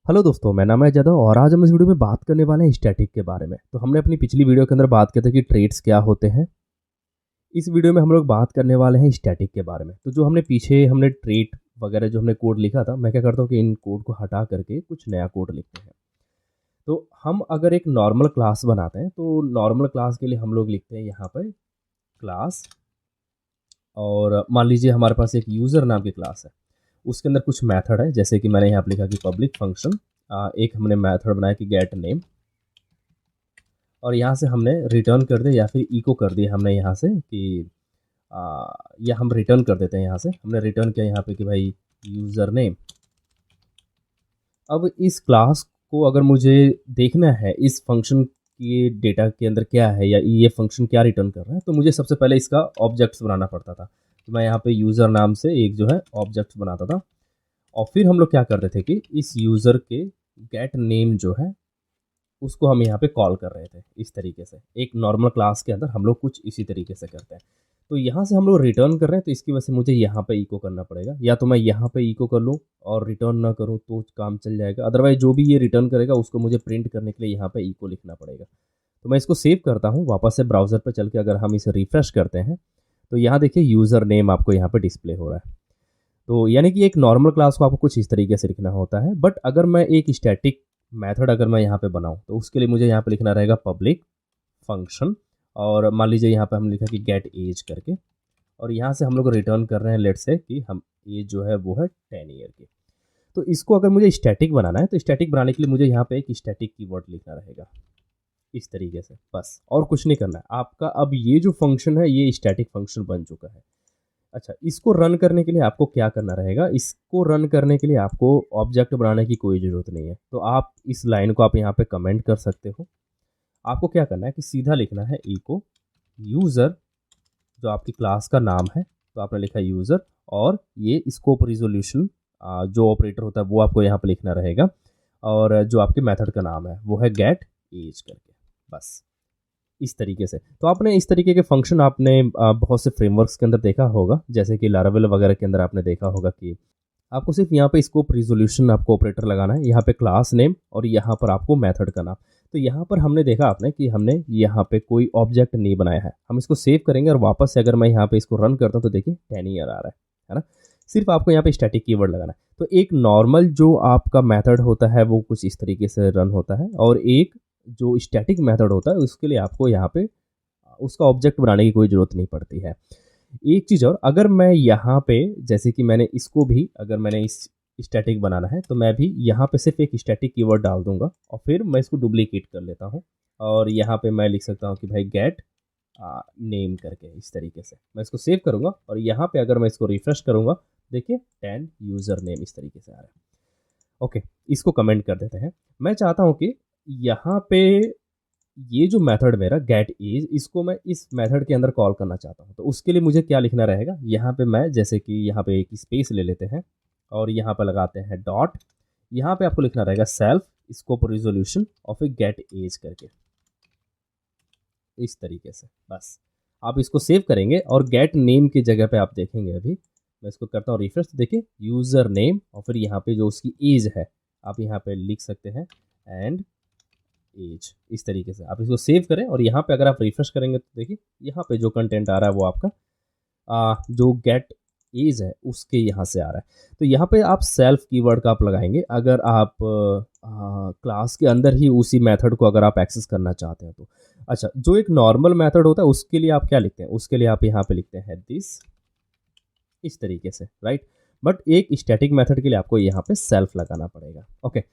Hello दोस्तों, मैं नाम है जादव और आज हम इस वीडियो में बात करने वाले हैं स्टैटिक के बारे में। तो हमने अपनी पिछली वीडियो के अंदर बात किया था कि ट्रेड्स क्या होते हैं। इस वीडियो में हम लोग बात करने वाले हैं स्टैटिक के बारे में। तो जो हमने ट्रेड वगैरह जो हमने कोड लिखा था, मैं क्या करता हूँ कि इन कोड को हटा करके कुछ नया कोड लिखते हैं। तो हम अगर एक नॉर्मल क्लास बनाते हैं तो नॉर्मल क्लास के लिए हम लोग लिखते हैं यहाँ पर क्लास। और मान लीजिए हमारे पास एक यूज़र नाम की क्लास है, उसके अंदर कुछ मेथड है, जैसे कि मैंने यहाँ पे लिखा कि पब्लिक फंक्शन। एक हमने मेथड बनाया कि गेट नेम, और यहाँ से हमने रिटर्न कर दिया या फिर इको कर दिया हमने यहाँ से कि या हम रिटर्न कर देते हैं। यहाँ से हमने रिटर्न किया यहाँ पे कि भाई यूज़र नेम। अब इस क्लास को अगर मुझे देखना है इस फंक्शन के डेटा के अंदर क्या है या ये फंक्शन क्या रिटर्न कर रहा है, तो मुझे सबसे पहले इसका ऑब्जेक्ट्स बनाना पड़ता था। तो मैं यहाँ पे यूज़र नाम से एक जो है ऑब्जेक्ट बनाता था, और फिर हम लोग क्या करते थे कि इस यूज़र के गेट नेम जो है उसको हम यहाँ पे कॉल कर रहे थे। इस तरीके से एक नॉर्मल क्लास के अंदर हम लोग कुछ इसी तरीके से करते हैं। तो यहाँ से हम लोग रिटर्न कर रहे हैं, तो इसकी वजह से मुझे यहाँ पे इको करना पड़ेगा, या तो मैं यहाँ पे इको कर लूँ और रिटर्न ना करूँ तो काम चल जाएगा। अदरवाइज जो भी ये रिटर्न करेगा उसको मुझे प्रिंट करने के लिए यहाँ पे इको लिखना पड़ेगा। तो मैं इसको सेव करता हूँ, वापस से ब्राउज़र पर चल के अगर हम इसे रिफ्रेश करते हैं तो यहाँ देखिए यूज़र नेम आपको यहाँ पे डिस्प्ले हो रहा है। तो यानी कि एक नॉर्मल क्लास को आपको कुछ इस तरीके से लिखना होता है। बट अगर मैं एक स्टैटिक मेथड अगर मैं यहाँ पे बनाऊँ तो उसके लिए मुझे यहाँ पे लिखना रहेगा पब्लिक फंक्शन, और मान लीजिए यहाँ पे हमने लिखा कि गेट एज करके, और यहाँ से हम लोग रिटर्न कर रहे हैं लेट्स से कि हम एज जो है वो है 10 ईयर की। तो इसको अगर मुझे स्टैटिक बनाना है तो स्टैटिक बनाने के लिए मुझे यहाँ पे एक स्टैटिक कीवर्ड लिखना रहेगा इस तरीके से, बस और कुछ नहीं करना है आपका। अब ये जो फंक्शन है ये स्टैटिक फंक्शन बन चुका है। अच्छा, इसको रन करने के लिए आपको क्या करना रहेगा? इसको रन करने के लिए आपको ऑब्जेक्ट बनाने की कोई ज़रूरत नहीं है। तो आप इस लाइन को आप यहाँ पे कमेंट कर सकते हो। आपको क्या करना है कि सीधा लिखना है इको यूज़र, जो आपकी क्लास का नाम है, तो आपने लिखा यूज़र, और ये स्कोप रिजोल्यूशन जो ऑपरेटर होता है वो आपको यहाँ पे लिखना रहेगा, और जो आपके मेथड का नाम है वो है गेट एज करके, बस इस तरीके से। तो आपने इस तरीके के फंक्शन आपने बहुत से फ्रेमवर्क्स के अंदर देखा होगा, जैसे कि लारावेल वगैरह के अंदर आपने देखा होगा कि आपको सिर्फ यहाँ पे स्कोप रिजोल्यूशन आपको ऑपरेटर लगाना है, यहाँ पे क्लास नेम और यहाँ पर आपको मेथड का नाम। तो यहाँ पर हमने देखा आपने कि हमने यहाँ पे कोई ऑब्जेक्ट नहीं बनाया है। हम इसको सेव करेंगे और वापस से अगर मैं यहाँ पे इसको रन करता हूँ तो देखिए 10 ईयर आ रहा है ना। सिर्फ आपको यहाँ पे स्टैटिक कीवर्ड लगाना है। तो एक नॉर्मल जो आपका मेथड होता है वो कुछ इस तरीके से रन होता है, और एक जो स्टैटिक मेथड होता है उसके लिए आपको यहाँ पे उसका ऑब्जेक्ट बनाने की कोई ज़रूरत नहीं पड़ती है। एक चीज़ और, अगर मैं यहाँ पे जैसे कि मैंने इसको भी अगर मैंने इस स्टैटिक बनाना है तो मैं भी यहाँ पे सिर्फ एक स्टैटिक कीवर्ड डाल दूंगा, और फिर मैं इसको डुप्लीकेट कर लेता हूँ, और यहाँ पे मैं लिख सकता हूँ कि भाई गेट नेम करके। इस तरीके से मैं इसको सेव करूँगा, और यहाँ पे अगर मैं इसको रिफ्रेश करूँगा देखिए 10 यूज़र नेम इस तरीके से आ रहा है। ओके, इसको कमेंट कर देते हैं। मैं चाहता हूँ कि यहाँ पे ये जो मेथड मेरा गेट इज, इसको मैं इस मेथड के अंदर कॉल करना चाहता हूँ। तो उसके लिए मुझे क्या लिखना रहेगा? यहाँ पे मैं जैसे कि यहाँ पे एक स्पेस ले लेते हैं और यहाँ पे लगाते हैं डॉट। यहाँ पे आपको लिखना रहेगा सेल्फ स्कोप रिजोल्यूशन और फिर गेट एज करके, इस तरीके से। बस आप इसको सेव करेंगे और गेट नेम की जगह पे आप देखेंगे, अभी मैं इसको करता हूँ रिफ्रेश, तो देखिए यूज़र नेम और फिर यहाँ पे जो उसकी एज है आप यहाँ पे लिख सकते हैं एंड एज। इस तरीके से आप इसको सेव करें, और यहाँ पे अगर आप रिफ्रेश करेंगे तो देखिए यहाँ पे जो कंटेंट आ रहा है वो आपका जो गेट एज है उसके यहाँ से आ रहा है। तो यहाँ पे आप सेल्फ कीवर्ड का आप लगाएंगे अगर आप क्लास के अंदर ही उसी मेथड को अगर आप एक्सेस करना चाहते हैं तो। अच्छा, जो एक नॉर्मल मेथड होता है उसके लिए आप क्या लिखते हैं? उसके लिए आप यहाँ पे लिखते हैं दिस, इस तरीके से, राइट। बट एक स्टैटिक मेथड के लिए आपको यहाँ पे सेल्फ लगाना पड़ेगा। ओके,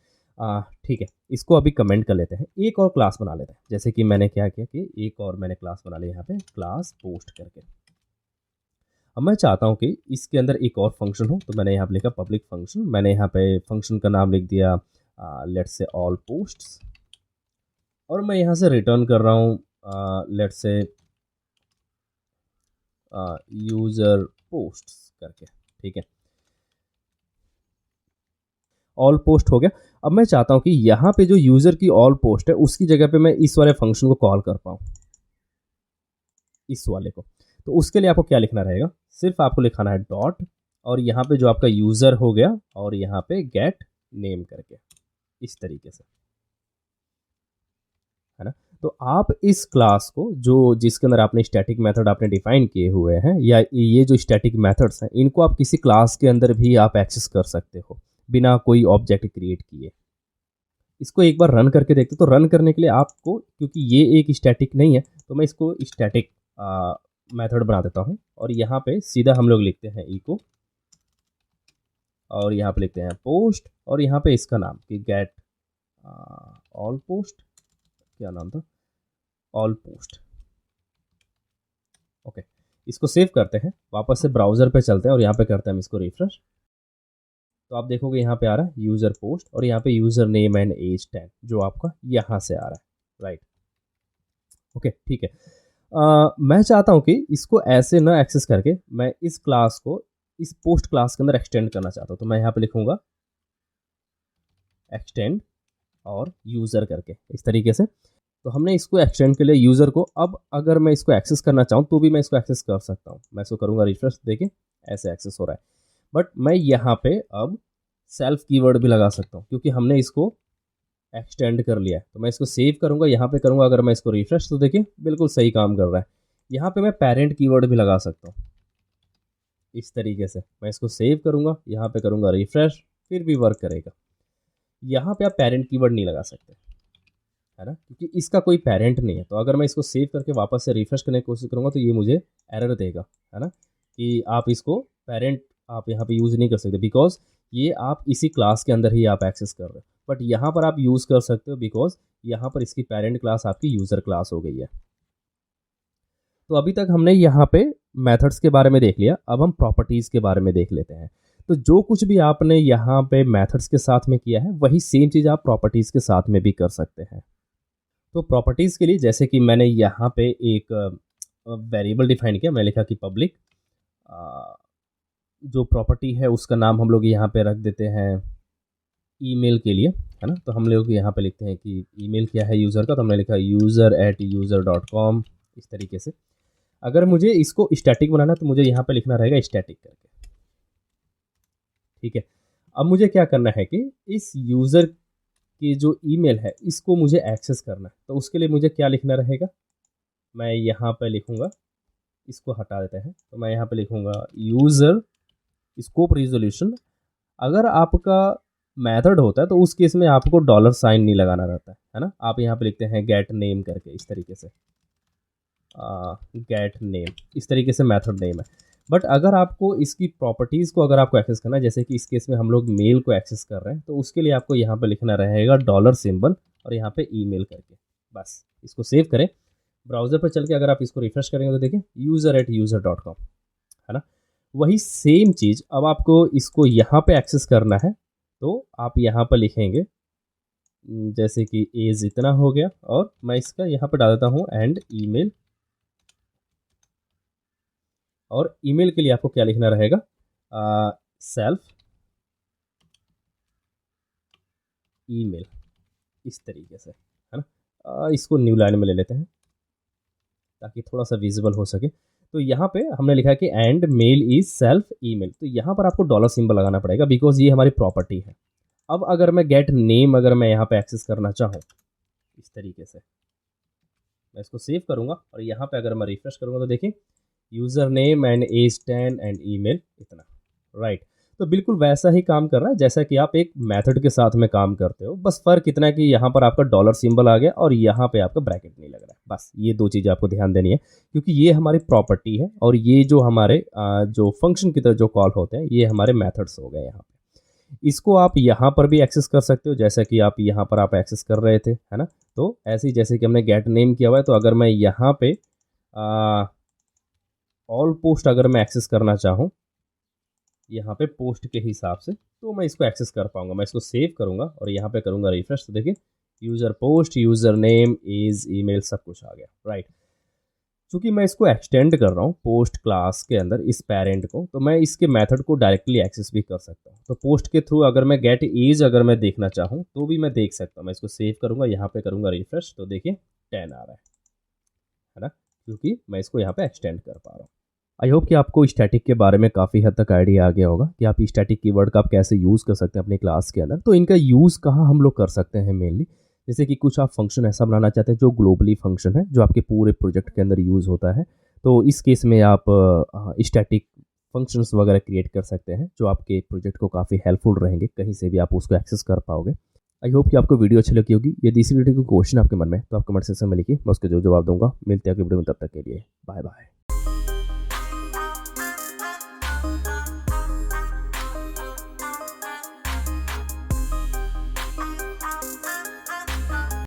ठीक है, इसको अभी कमेंट कर लेते हैं, एक और क्लास बना लेते हैं। जैसे कि मैंने क्या किया कि एक और मैंने क्लास बना लिया यहाँ पे क्लास पोस्ट करके। अब मैं चाहता हूँ कि इसके अंदर एक और फंक्शन हो, तो मैंने यहाँ पे लिखा पब्लिक फंक्शन। मैंने यहाँ पे फंक्शन का नाम लिख दिया लेट्स से ऑल पोस्ट्स, और मैं यहाँ से रिटर्न कर रहा हूँ लेट्स से यूज़र पोस्ट्स करके, ठीक है। ऑल पोस्ट हो गया। अब मैं चाहता हूँ कि यहाँ पे जो यूज़र की ऑल पोस्ट है उसकी जगह पे मैं इस वाले फंक्शन को कॉल कर पाऊँ, इस वाले को। तो उसके लिए आपको क्या लिखना रहेगा? सिर्फ आपको लिखाना है डॉट, और यहाँ पे जो आपका यूज़र हो गया और यहाँ पे गेट नेम करके, इस तरीके से, है ना। तो आप इस क्लास को जो जिसके अंदर आपने स्टैटिक मेथड आपने डिफाइन किए हुए हैं, या ये जो स्टैटिक मेथड्स हैं, इनको आप किसी क्लास के अंदर भी आप एक्सेस कर सकते हो बिना कोई ऑब्जेक्ट क्रिएट किए। इसको एक बार रन करके देखते, तो रन करने के लिए आपको, क्योंकि ये एक स्टैटिक नहीं है, तो मैं इसको स्टैटिक मेथड बना देता हूँ, और यहाँ पे सीधा हम लोग लिखते हैं इको, और यहाँ पे लिखते हैं पोस्ट, और यहाँ पे इसका नाम कि गेट ऑल पोस्ट, क्या नाम था, ऑल पोस्ट। ओके, इसको सेव करते हैं, वापस से ब्राउज़र पे चलते हैं और यहाँ पे करते हैं हम इसको रिफ्रेश। तो आप देखोगे यहाँ पे आ रहा है यूज़र पोस्ट, और यहाँ पे यूज़र नेम एंड एज 10 जो आपका यहाँ से आ रहा है, राइट। ओके, ठीक है। मैं चाहता हूँ कि इसको ऐसे ना एक्सेस करके मैं इस क्लास को इस पोस्ट क्लास के अंदर एक्सटेंड करना चाहता हूँ, तो मैं यहाँ पे लिखूँगा एक्सटेंड और यूज़र करके इस तरीके से। तो हमने इसको एक्सटेंड के लिए यूज़र को, अब अगर मैं इसको एक्सेस करना चाहूँ तो भी मैं इसको एक्सेस कर सकता हूँ। मैं इसको करूँगा रिफ्रेश, देखिए ऐसे एक्सेस हो रहा है। बट मैं यहाँ पे अब सेल्फ कीवर्ड भी लगा सकता हूँ, क्योंकि हमने इसको एक्सटेंड कर लिया है। तो मैं इसको सेव करूँगा, यहाँ पे करूँगा, अगर मैं इसको रिफ्रेश, तो देखिए बिल्कुल सही काम कर रहा है। यहाँ पे मैं पेरेंट कीवर्ड भी लगा सकता हूँ इस तरीके से। मैं इसको सेव करूँगा, यहाँ पे करूँगा रिफ्रेश, फिर भी वर्क करेगा। यहाँ पे आप पेरेंट कीवर्ड नहीं लगा सकते, है ना, क्योंकि इसका कोई पेरेंट नहीं है। तो अगर मैं इसको सेव करके वापस से रिफ्रेश करने की कोशिश करूँगा तो ये मुझे एरर देगा, है ना, कि आप इसको पेरेंट आप यहाँ पे यूज़ नहीं कर सकते, बिकॉज ये आप इसी क्लास के अंदर ही आप एक्सेस कर रहे हो। बट यहाँ पर आप यूज़ कर सकते हो, बिकॉज यहाँ पर इसकी पेरेंट क्लास आपकी यूज़र क्लास हो गई है। तो अभी तक हमने यहाँ पे मेथड्स के बारे में देख लिया, अब हम प्रॉपर्टीज़ के बारे में देख लेते हैं। तो जो कुछ भी आपने यहाँ पे मेथड्स के साथ में किया है, वही सेम चीज़ आप प्रॉपर्टीज़ के साथ में भी कर सकते हैं। तो प्रॉपर्टीज़ के लिए जैसे कि मैंने यहाँ पे एक वेरिएबल डिफाइन किया, मैं लिखा कि पब्लिक, जो प्रॉपर्टी है उसका नाम हम लोग यहाँ पे रख देते हैं ईमेल के लिए, है ना। तो हम लोग यहाँ पे लिखते हैं कि ईमेल क्या है यूज़र का, तो हमने लिखा user@user.com इस तरीके से। अगर मुझे इसको स्टैटिक बनाना तो मुझे यहाँ पे लिखना रहेगा स्टैटिक करके, ठीक है। अब मुझे क्या करना है कि इस यूज़र की जो ईमेल है इसको मुझे एक्सेस करना है, तो उसके लिए मुझे क्या लिखना रहेगा, मैं यहाँ पे लिखूँगा, इसको हटा देते हैं, तो मैं यहाँ पे लिखूँगा यूज़र स्कोप रिजोल्यूशन। अगर आपका मेथड होता है तो उस केस में आपको डॉलर साइन नहीं लगाना रहता है ना। आप यहाँ पे लिखते हैं गेट नेम करके इस तरीके से, गेट नेम इस तरीके से मेथड नेम है। बट अगर आपको इसकी प्रॉपर्टीज़ को अगर आपको एक्सेस करना है, जैसे कि इस केस में हम लोग मेल को एक्सेस कर रहे हैं, तो उसके लिए आपको यहाँ पे लिखना रहेगा डॉलर सिंबल और यहाँ पे ईमेल करके। बस इसको सेव करें, ब्राउज़र पर चल के अगर आप इसको रिफ्रेश करेंगे तो देखिए user@user.com, है ना। वही सेम चीज़ अब आपको इसको यहाँ पे एक्सेस करना है, तो आप यहाँ पर लिखेंगे जैसे कि एज इतना हो गया, और मैं इसका यहाँ पर डाल देता हूँ एंड ईमेल, और ईमेल के लिए आपको क्या लिखना रहेगा, सेल्फ ईमेल इस तरीके से, है ना। इसको न्यू लाइन में ले लेते हैं ताकि थोड़ा सा विजिबल हो सके। तो यहाँ पे हमने लिखा है कि and mail is self email, तो यहाँ पर आपको डॉलर सिंबल लगाना पड़ेगा, बिकॉज ये हमारी प्रॉपर्टी है। अब अगर मैं गेट नेम अगर मैं यहाँ पे एक्सेस करना चाहूँ इस तरीके से, मैं इसको सेव करूँगा और यहाँ पे अगर मैं रिफ्रेश करूँगा तो देखिए user name and age 10 and email इतना, राइट। तो बिल्कुल वैसा ही काम कर रहा है जैसा कि आप एक मेथड के साथ में काम करते हो, बस फ़र्क इतना है कि यहाँ पर आपका डॉलर सिंबल आ गया और यहाँ पे आपका ब्रैकेट नहीं लग रहा है। बस ये दो चीज़ें आपको ध्यान देनी है, क्योंकि ये हमारी प्रॉपर्टी है और ये जो हमारे जो फंक्शन की तरह जो कॉल होते हैं ये हमारे मेथड्स हो गए यहाँ पे। इसको आप यहाँ पर भी एक्सेस कर सकते हो, जैसा कि आप यहाँ पर आप एक्सेस कर रहे थे, है ना। तो ऐसे ही जैसे कि हमने गेट नेम किया हुआ है, तो अगर मैं यहाँ पे ऑल पोस्ट अगर मैं एक्सेस करना चाहूँ यहाँ पे पोस्ट के हिसाब से, तो मैं इसको एक्सेस कर पाऊंगा। मैं इसको सेव करूँगा और यहाँ पे करूँगा रिफ्रेश, तो देखिए user post, user name, age, email सब कुछ आ गया, राइट। चूँकि मैं इसको एक्सटेंड कर रहा हूँ पोस्ट क्लास के अंदर इस पेरेंट को, तो मैं इसके मेथड को डायरेक्टली एक्सेस भी कर सकता हूँ। तो पोस्ट के थ्रू अगर मैं गेट एज अगर मैं देखना चाहूँ तो भी मैं देख सकता हूँ। मैं इसको सेव करूँगा, यहाँ पे करूँगा रिफ्रेश, तो देखिए 10 आ रहा है ना, क्योंकि मैं इसको यहाँ पे एक्सटेंड कर पा रहा हूँ। आई होप कि आपको स्टैटिक के बारे में काफ़ी हद तक आइडिया आ गया होगा कि आप स्टैटिक कीवर्ड का आप कैसे यूज़ कर सकते हैं अपने क्लास के अंदर। तो इनका यूज़ कहाँ हम लोग कर सकते हैं मेनली, जैसे कि कुछ आप फंक्शन ऐसा बनाना चाहते हैं जो ग्लोबली फंक्शन है, जो आपके पूरे प्रोजेक्ट के अंदर यूज़ होता है। तो इस केस में आप स्टैटिक फंक्शंस वगैरह क्रिएट कर सकते हैं जो आपके प्रोजेक्ट को काफ़ी हेल्पफुल रहेंगे, कहीं से भी आप उसको एक्सेस कर पाओगे। आई होप कि आपको वीडियो अच्छी लगी होगी। यदि इसी वीडियो को क्वेश्चन आपके मन में तो आप कमेंट सेक्शन में लिखिए, मैं उसके जो जवाब दूंगा। मिलते हैं अगली वीडियो में, तब तक के लिए बाय बाय।